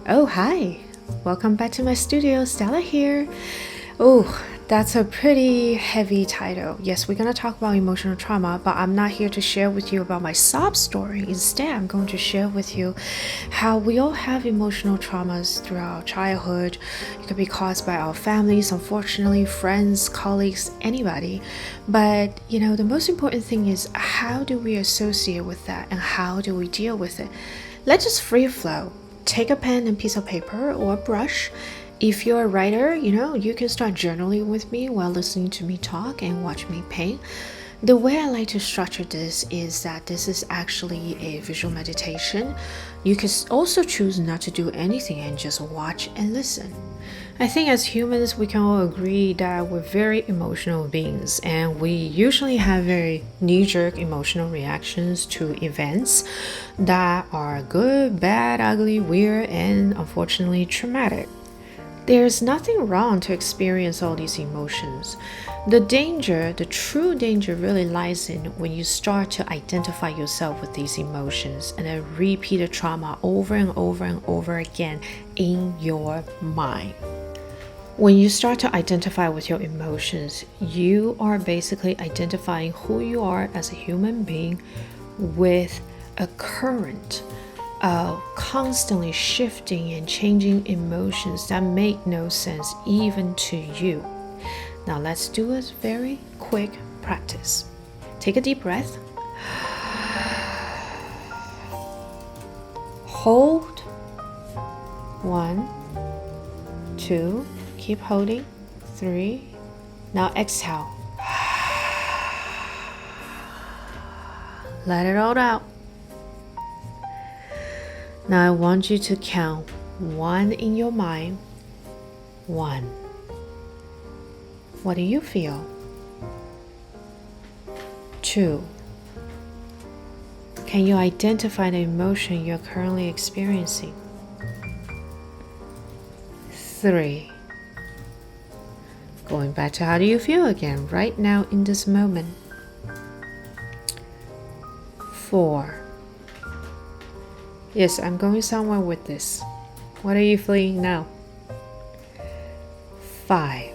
Oh, hi. Welcome back to my studio. Stella here. Oh, that's a pretty heavy title. Yes, we're going to talk about emotional trauma, but I'm not here to share with you about my sob story. Instead, I'm going to share with you how we all have emotional traumas throughout childhood. It could be caused by our families, unfortunately, friends, colleagues, anybody. But, the most important thing is how do we associate with that and how do we deal with it? Let's just free flow. Take a pen and piece of paper or a brush. If you're a writer, you can start journaling with me while listening to me talk and watch me paint. The way I like to structure this is that this is actually a visual meditation. You can also choose not to do anything and just watch and listen. I think as humans, we can all agree that we're very emotional beings and we usually have very knee-jerk emotional reactions to events that are good, bad, ugly, weird, and unfortunately traumatic. There's nothing wrong to experience all these emotions. The true danger really lies in when you start to identify yourself with these emotions and then repeat the trauma over and over and over again in your mind. When you start to identify with your emotions, you are basically identifying who you are as a human being with a current of constantly shifting and changing emotions that make no sense even to you. Now let's do a very quick practice. Take a deep breath. Hold. 1, 2, keep holding. 3. Now exhale. Let it all out. Now I want you to count 1 in your mind. 1. What do you feel? 2. Can you identify the emotion you're currently experiencing? 3. Going back to how do you feel again right now in this moment? 4. Yes, I'm going somewhere with this. What are you feeling now? 5.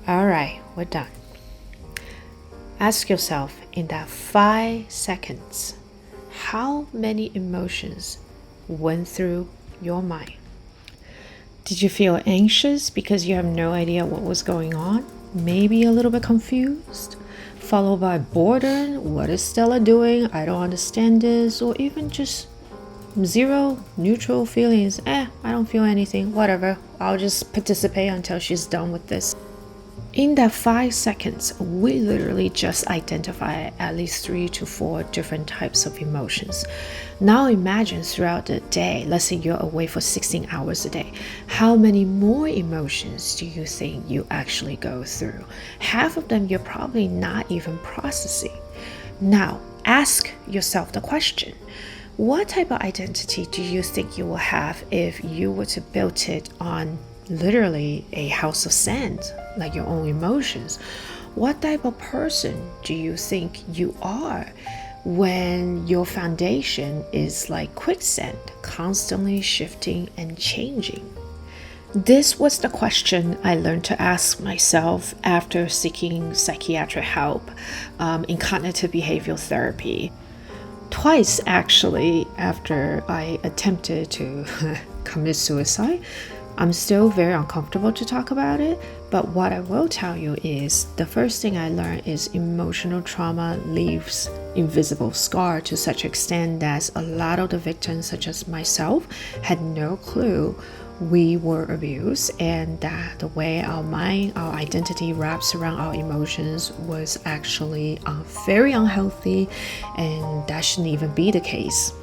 Alright, we're done. Ask yourself in that 5 seconds, how many emotions went through your mind? Did you feel anxious because you have no idea what was going on? Maybe a little bit confused? Followed by boredom, what is Stella doing? I don't understand this. Or even just zero neutral feelings. I don't feel anything, whatever. I'll just participate until she's done with this. In that 5 seconds, we literally just identify at least 3 to 4 different types of emotions. Now imagine throughout the day, let's say you're away for 16 hours a day, how many more emotions do you think you actually go through? Half of them you're probably not even processing. Now, ask yourself the question, what type of identity do you think you will have if you were to build it on literally a house of sand, like your own emotions? What type of person do you think you are when your foundation is like quicksand, constantly shifting and changing? This was the question I learned to ask myself after seeking psychiatric help in cognitive behavioral therapy. Twice actually, after I attempted to commit suicide. I'm still very uncomfortable to talk about it, but what I will tell you is the first thing I learned is emotional trauma leaves invisible scar to such extent that a lot of the victims, such as myself, had no clue we were abused, and that the way our mind, our identity wraps around our emotions was actually very unhealthy, and that shouldn't even be the case.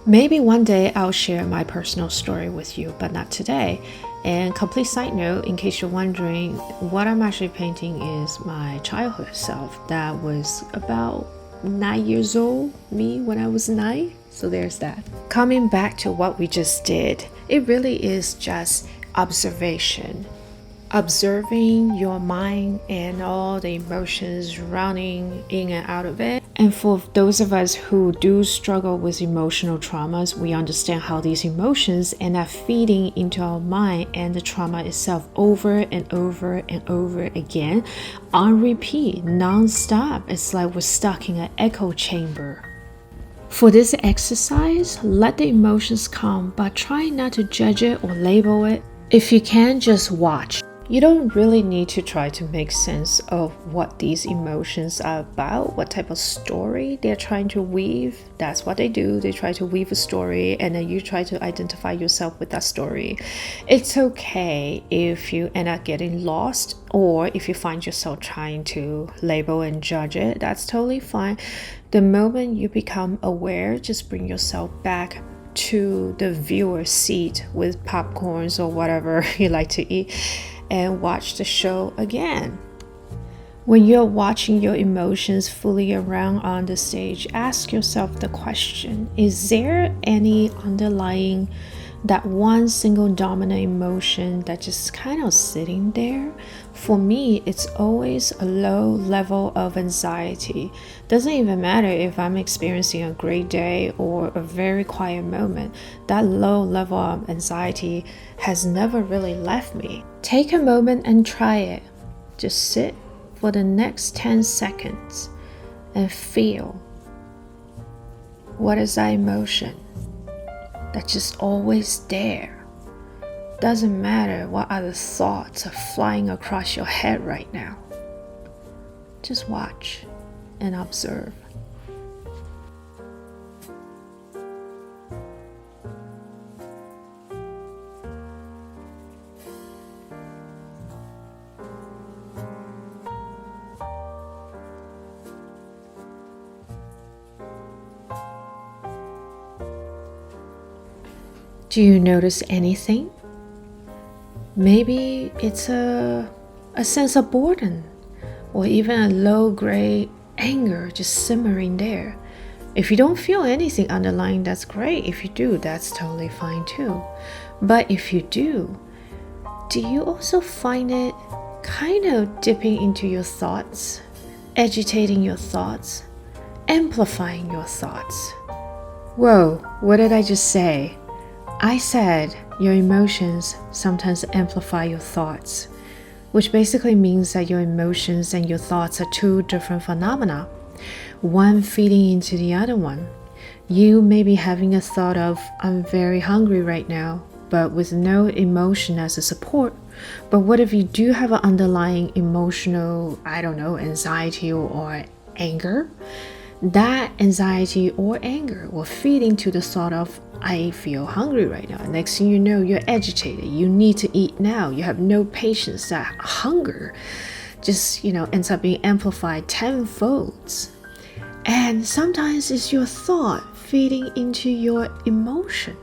Maybe one day I'll share my personal story with you, but not today. And complete side note, in case you're wondering, what I'm actually painting is my childhood self that was about 9 years old, me when I was 9. So there's that. Coming back to what we just did, it really is just observation observing your mind and all the emotions running in and out of it. And for those of us who do struggle with emotional traumas, we understand how these emotions end up feeding into our mind and the trauma itself over and over and over again on repeat, non-stop. It's like we're stuck in an echo chamber. For this exercise, let the emotions come, but try not to judge it or label it. If you can, just watch. You don't really need to try to make sense of what these emotions are about, what type of story they're trying to weave. That's what they do. They try to weave a story, and then you try to identify yourself with that story. It's okay if you end up getting lost, or if you find yourself trying to label and judge it. That's totally fine. The moment you become aware, just bring yourself back to the viewer seat with popcorns or whatever you like to eat, and watch the show again. When you're watching your emotions fully around on the stage, ask yourself the question, is there any underlying, that one single dominant emotion that just kind of sitting there? For me, it's always a low level of anxiety. Doesn't even matter if I'm experiencing a great day or a very quiet moment. That low level of anxiety has never really left me. Take a moment and try it. Just sit for the next 10 seconds and feel, what is that emotion that's just always there? Doesn't matter what other thoughts are flying across your head right now. Just watch and observe. Do you notice anything? Maybe it's a sense of boredom, or even a low-grade anger just simmering there. If you don't feel anything underlying, that's great. If you do, that's totally fine too. But if you do you also find it kind of dipping into your thoughts, agitating your thoughts, amplifying your thoughts? Whoa, what did I just say? I said your emotions sometimes amplify your thoughts, which basically means that your emotions and your thoughts are two different phenomena, one feeding into the other one. You may be having a thought of, I'm very hungry right now, but with no emotion as a support. But what if you do have an underlying emotional, anxiety or anger? That anxiety or anger will feed into the thought of, I feel hungry right now. Next thing you know, you're agitated. You need to eat now. You have no patience. That hunger just, ends up being amplified tenfold. And sometimes it's your thought feeding into your emotion.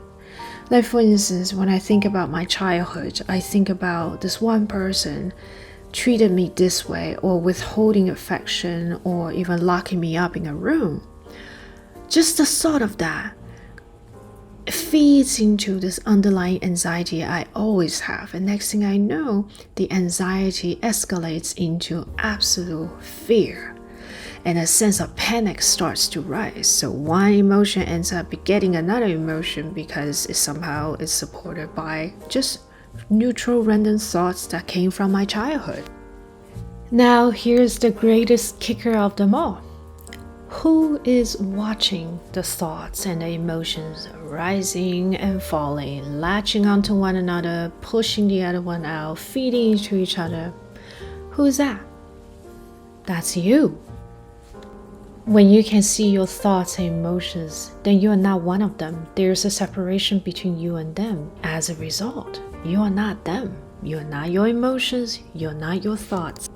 Like, for instance, when I think about my childhood, I think about this one person treated me this way, or withholding affection, or even locking me up in a room. Just the thought of that feeds into this underlying anxiety I always have. And next thing I know, the anxiety escalates into absolute fear. And a sense of panic starts to rise. So one emotion ends up begetting another emotion because it somehow is supported by just neutral random thoughts that came from my childhood. Now here's the greatest kicker of them all. Who is watching the thoughts and the emotions rising and falling, latching onto one another, pushing the other one out, feeding into each other? Who is that? That's you. When you can see your thoughts and emotions, then you are not one of them. There's a separation between you and them. As a result, you are not them. You are not your emotions. You are not your thoughts.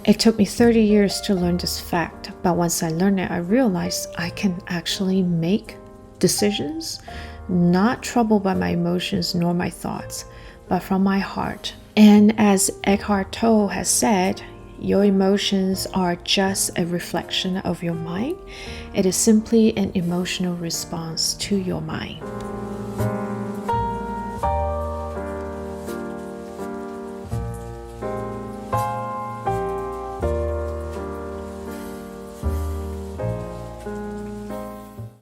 It took me 30 years to learn this fact, but once I learned it, I realized I can actually make decisions, not troubled by my emotions nor my thoughts, but from my heart. And as Eckhart Tolle has said, your emotions are just a reflection of your mind. It is simply an emotional response to your mind.